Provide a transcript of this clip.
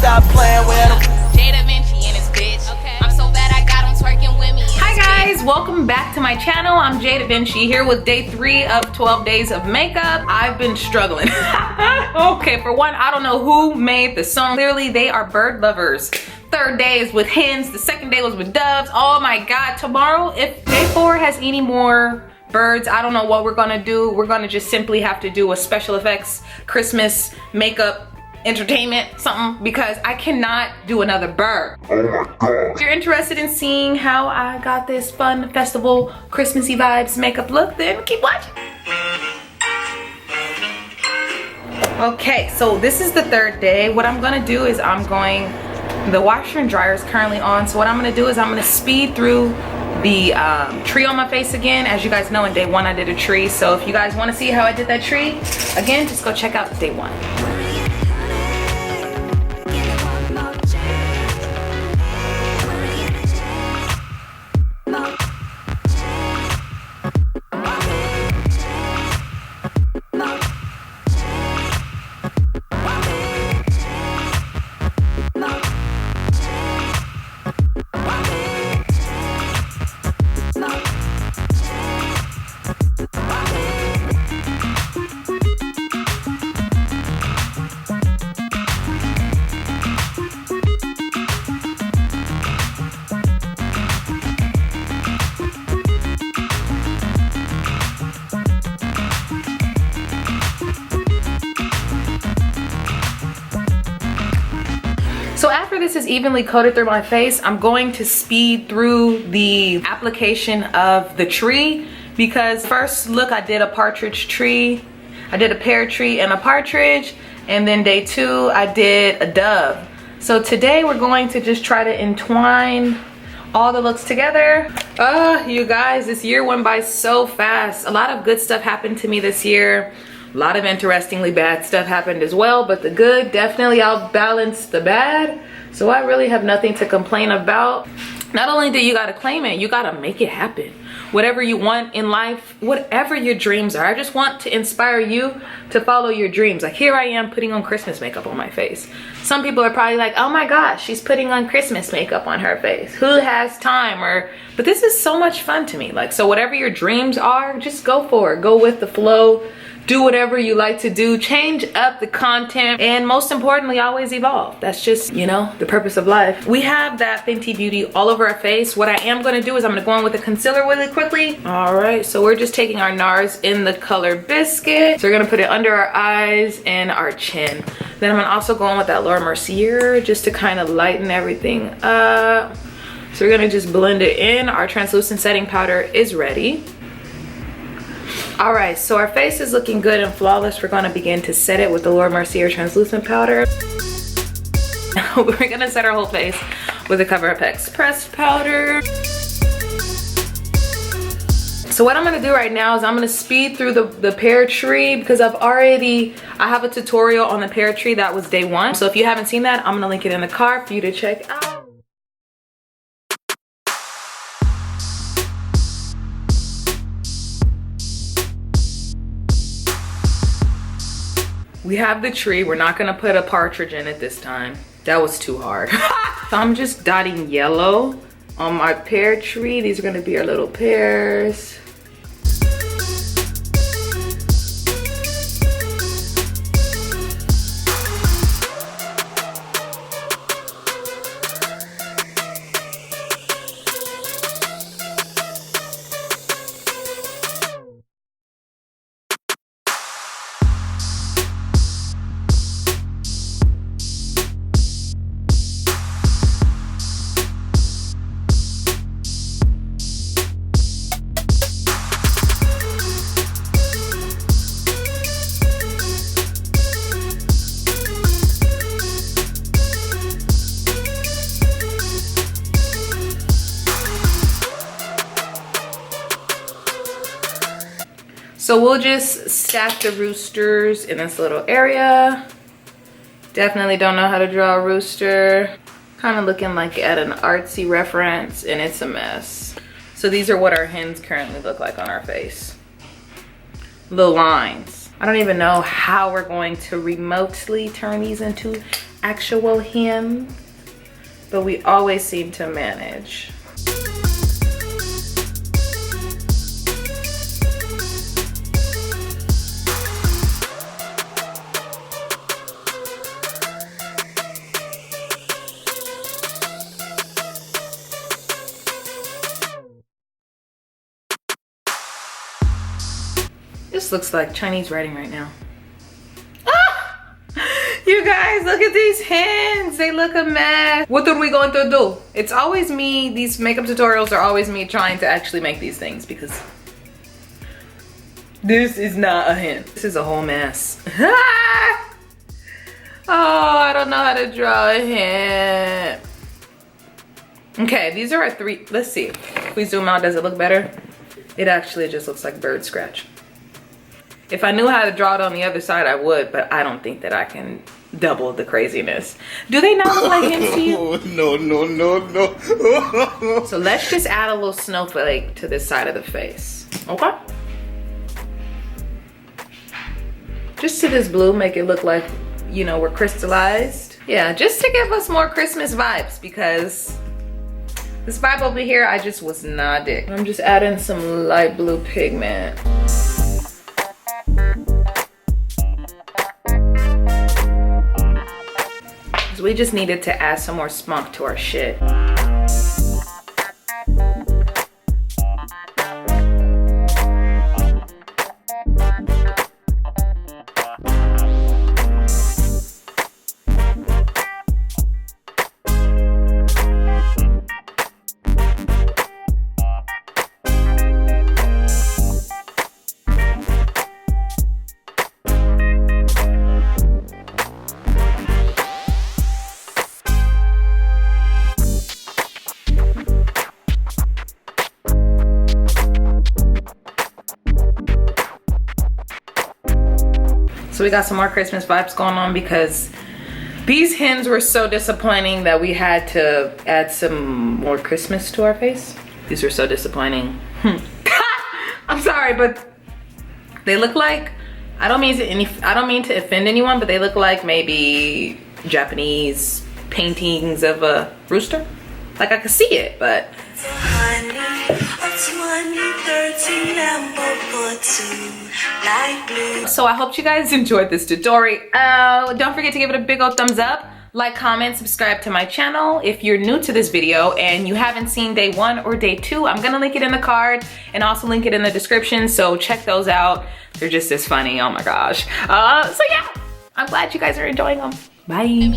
stop playing with him. DEVINCI and his bitch. Okay. I'm so bad I got him twerking with me. Hi guys, welcome back to my channel. I'm DEVINCI here with day 3 of 12 days of makeup. I've been struggling. Okay, for one, I don't know who made the song. Clearly they are bird lovers. Third day is with hens, the second day was with doves. Oh my god, tomorrow, if day 4 has any more birds, I don't know what we're gonna do. We're gonna just simply have to do a special effects Christmas makeup entertainment something, because I cannot do another bird. Oh my god. If you're interested in seeing how I got this fun festival Christmassy vibes makeup look, then keep watching. Okay, so this is the 3rd day. What I'm gonna do is the washer and dryer is currently on, so what I'm gonna do is I'm gonna speed through the tree on my face again. As you guys know, in day 1 I did a tree, so if you guys want to see how I did that tree again, just go check out day 1. So after this is evenly coated through my face, I'm going to speed through the application of the tree, because first look, I did a partridge tree, I did a pear tree and a partridge, and then day 2 I did a dove. So today we're going to just try to entwine all the looks together. You guys, this year went by so fast. A lot of good stuff happened to me this year. A lot of interestingly bad stuff happened as well, but the good definitely outbalanced the bad. So I really have nothing to complain about. Not only do you gotta claim it, you gotta make it happen. Whatever you want in life, whatever your dreams are, I just want to inspire you to follow your dreams. Like, here I am putting on Christmas makeup on my face. Some people are probably like, oh my gosh, she's putting on Christmas makeup on her face. Who has time? But this is so much fun to me. Like, so whatever your dreams are, just go for it. Go with the flow. Do whatever you like to do, change up the content, and most importantly, always evolve. That's just, you know, the purpose of life. We have that Fenty Beauty all over our face. What I am gonna do is I'm gonna go in with the concealer really quickly. All right, so we're just taking our NARS in the color Biscuit. So we're gonna put it under our eyes and our chin. Then I'm gonna also go in with that Laura Mercier just to kind of lighten everything up. So we're gonna just blend it in. Our translucent setting powder is ready. All right, so our face is looking good and flawless. We're gonna begin to set it with the Laura Mercier translucent powder. We're gonna set our whole face with the Cover FX pressed powder. So what I'm gonna do right now is I'm gonna speed through the pear tree, because I have a tutorial on the pear tree that was day 1. So if you haven't seen that, I'm gonna link it in the card for you to check out. We have the tree. We're not gonna put a partridge in it this time. That was too hard. So I'm just dotting yellow on my pear tree. These are gonna be our little pears. So we'll just stack the roosters in this little area. Definitely don't know how to draw a rooster. Kind of looking like at an artsy reference, and it's a mess. So these are what our hens currently look like on our face. Little lines. I don't even know how we're going to remotely turn these into actual hen, but we always seem to manage. This looks like Chinese writing right now. Ah! You guys, look at these hands. They look a mess. What are we going to do? It's always me. These makeup tutorials are always me trying to actually make these things because this is not a hand. This is a whole mess. Oh, I don't know how to draw a hand. Okay, these are our three. Let's see. If we zoom out, does it look better? It actually just looks like bird scratch. If I knew how to draw it on the other side, I would, but I don't think that I can double the craziness. Do they not look like hints to you? No, no, no, no. So let's just add a little snowflake to this side of the face, okay? Just to this blue, make it look like, you know, we're crystallized. Yeah, just to give us more Christmas vibes because this vibe over here, I just was not digging. I'm just adding some light blue pigment. We just needed to add some more spunk to our shit. So we got some more Christmas vibes going on because these hens were so disappointing that we had to add some more Christmas to our face. These were so disappointing. I'm sorry, but they look like, I don't mean to offend anyone, but they look like maybe Japanese paintings of a rooster. Like I could see it, but so I hope you guys enjoyed this tutorial. Don't forget to give it a big old thumbs up, like, comment, subscribe to my channel. If you're new to this video and you haven't seen day 1 or day 2, I'm gonna link it in the card and also link it in the description, so check those out. They're just as funny, oh my gosh. So yeah, I'm glad you guys are enjoying them. Bye.